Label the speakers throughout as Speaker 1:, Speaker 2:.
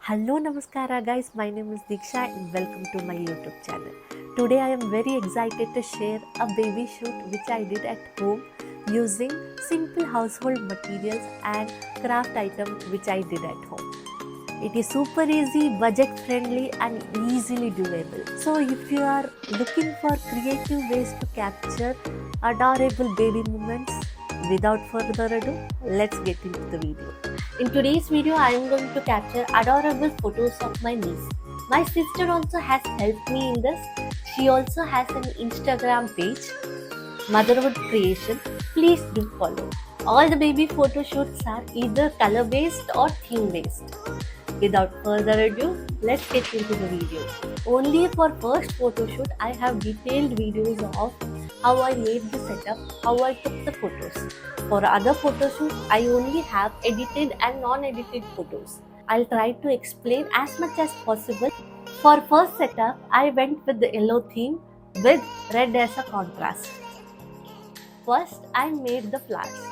Speaker 1: Hello, Namaskara, guys. My name is Diksha, and welcome to my YouTube channel. Today, I am very excited to share a baby shoot which I did at home using simple household materials and craft items which I did at home. It is super easy, budget friendly, and easily doable. So, if you are looking for creative ways to capture adorable baby moments, without further ado, let's get into the video. In today's video, I am going to capture adorable photos of my niece. My sister also has helped me in this. She also has an Instagram page, Motherhood Creation. Please do follow. All the baby photo shoots are either color based or theme based. Without further ado, let's get into the video. Only for first photo shoot, I have detailed videos of how I made the setup, how I took the photos. For other photo shoots, I only have edited and non-edited photos. I'll try to explain as much as possible. For first setup, I went with the yellow theme with red as a contrast. First, I made the flowers.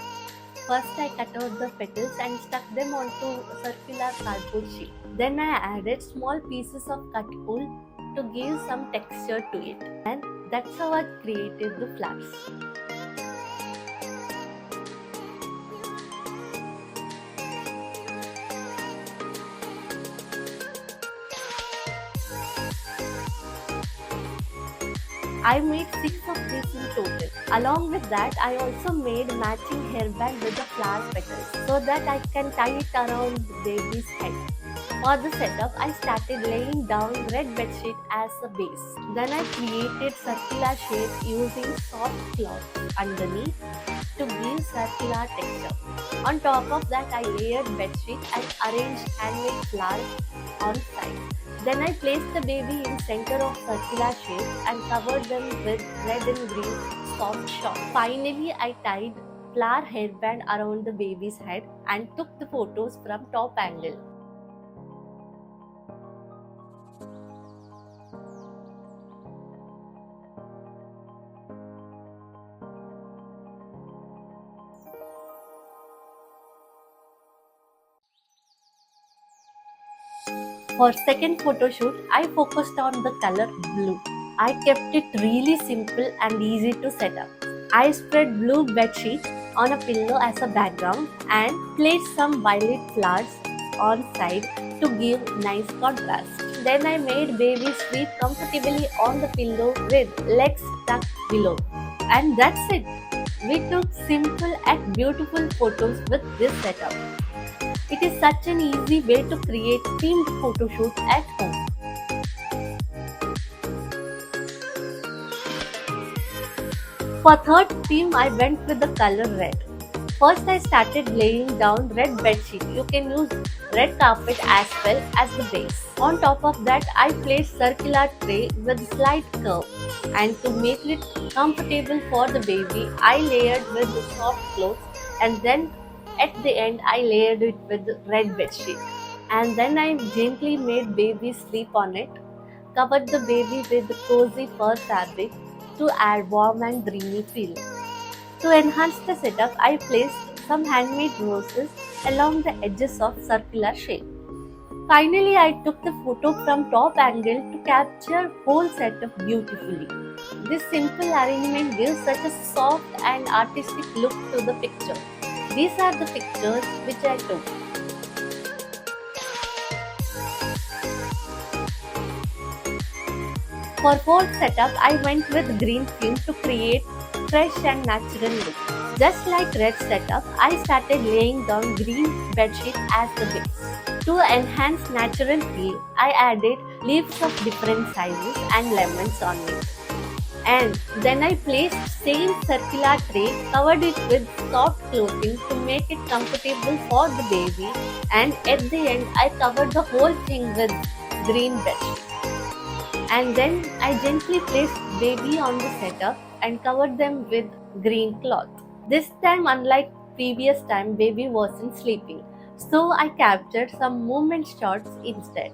Speaker 1: First, I cut out the petals and stuck them onto a circular cardboard sheet. Then I added small pieces of cut wool to give some texture to it. And that's how I created the flowers. I made 6 of these in total. Along with that, I also made matching hairband with the flower petals so that I can tie it around the baby's head. For the setup, I started laying down red bedsheet as a base. Then I created circular shape using soft cloth underneath to give circular texture. On top of that, I layered bedsheet and arranged handmade flowers on side. Then I placed the baby in center of circular shape and covered them with red and green soft shawl. Finally, I tied flower hairband around the baby's head and took the photos from top angle. For second photo shoot, I focused on the color blue. I kept it really simple and easy to set up. I spread blue bedsheet on a pillow as a background and placed some violet flowers on side to give nice contrast. Then I made baby sleep comfortably on the pillow with legs tucked below. And that's it. We took simple and beautiful photos with this setup. It is such an easy way to create themed photo shoots at home. For third theme, I went with the color red. First, I started laying down red bedsheet. You can use red carpet as well as the base. On top of that, I placed circular tray with slight curve. And to make it comfortable for the baby, I layered with the soft clothes and then at the end, I layered it with red bedsheet. And then I gently made baby sleep on it, covered the baby with cozy fur fabric to add warm and dreamy feel. To enhance the setup, I placed some handmade roses along the edges of circular shape. Finally, I took the photo from top angle to capture whole setup beautifully. This simple arrangement gives such a soft and artistic look to the picture. These are the pictures which I took. For fourth setup, I went with green theme to create fresh and natural look. Just like red setup, I started laying down green bedsheet as the base. To enhance natural feel, I added leaves of different sizes and lemons on it. And then I placed same circular tray, covered it with soft clothing to make it comfortable for the baby, and at the end I covered the whole thing with green bedsheet. And then I gently placed baby on the setup and covered them with green cloth. This time, unlike previous time, baby wasn't sleeping, so I captured some movement shots instead.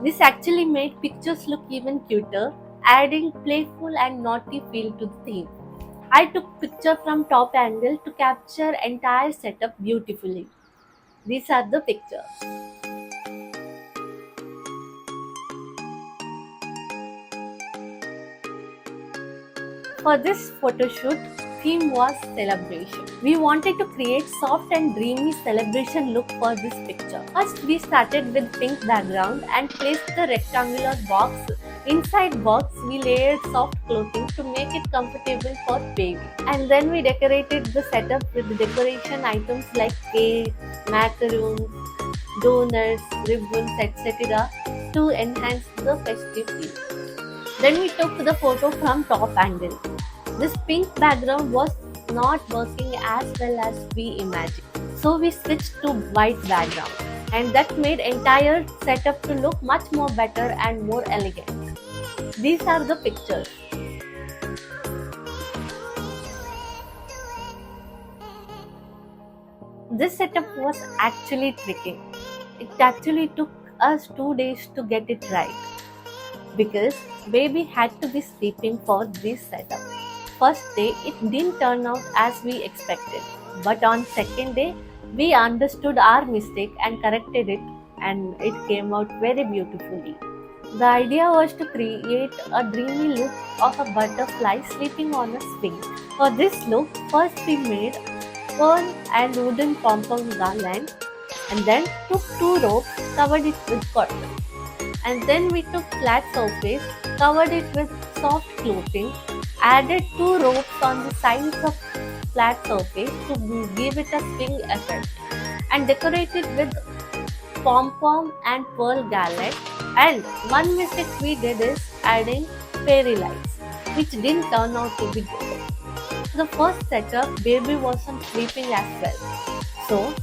Speaker 1: This actually made pictures look even cuter, adding playful and naughty feel to the theme. I took picture from top angle to capture entire setup beautifully. These are the pictures. For this photo shoot, theme was celebration. We wanted to create soft and dreamy celebration look for this picture. First, we started with pink background and placed the rectangular box. Inside box, we layered soft clothing to make it comfortable for baby. And then we decorated the setup with decoration items like cake, macaroons, donuts, ribbons, etc. to enhance the festive feel. Then we took the photo from top angle. This pink background was not working as well as we imagined. So we switched to white background, and that made entire setup to look much more better and more elegant. These are the pictures. This setup was actually tricky. It actually took us 2 days to get it right because baby had to be sleeping for this setup. First day it didn't turn out as we expected, but on second day we understood our mistake and corrected it, and it came out very beautifully. The idea was to create a dreamy look of a butterfly sleeping on a swing. For this look, first we made pearl and wooden pom-pom garland, and then took two ropes, covered it with cotton. And then we took flat surface, covered it with soft clothing, added two ropes on the sides of flat surface to give it a swing effect, and decorated with pom-pom and pearl garland. And one mistake we did is adding fairy lights, which didn't turn out to be good. The first setup, baby wasn't sleeping as well. So,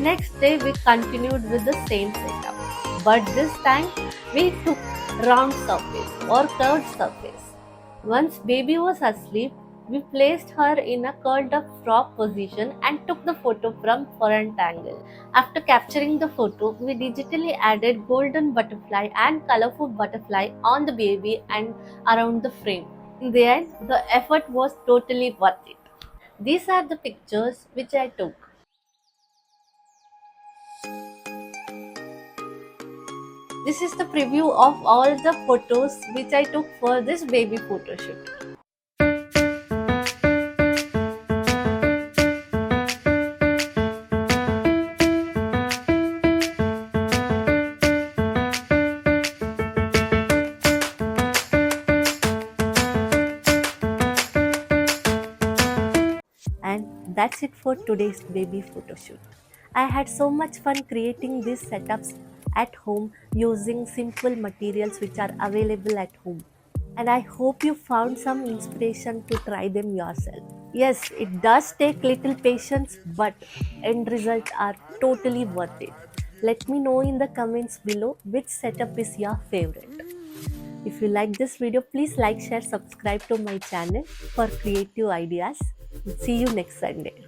Speaker 1: next day we continued with the same setup. But this time we took round surface or curved surface. Once baby was asleep, we placed her in a curled up frog position and took the photo from front angle. After capturing the photo, we digitally added golden butterfly and colorful butterfly on the baby and around the frame. In the end, the effort was totally worth it. These are the pictures which I took. This is the preview of all the photos which I took for this baby photo shoot. And that's it for today's baby photo shoot. I had so much fun creating these setups at home using simple materials which are available at home. And I hope you found some inspiration to try them yourself. Yes, it does take little patience, but end results are totally worth it. Let me know in the comments below which setup is your favorite. If you like this video, please like, share, subscribe to my channel for creative ideas. See you next Sunday.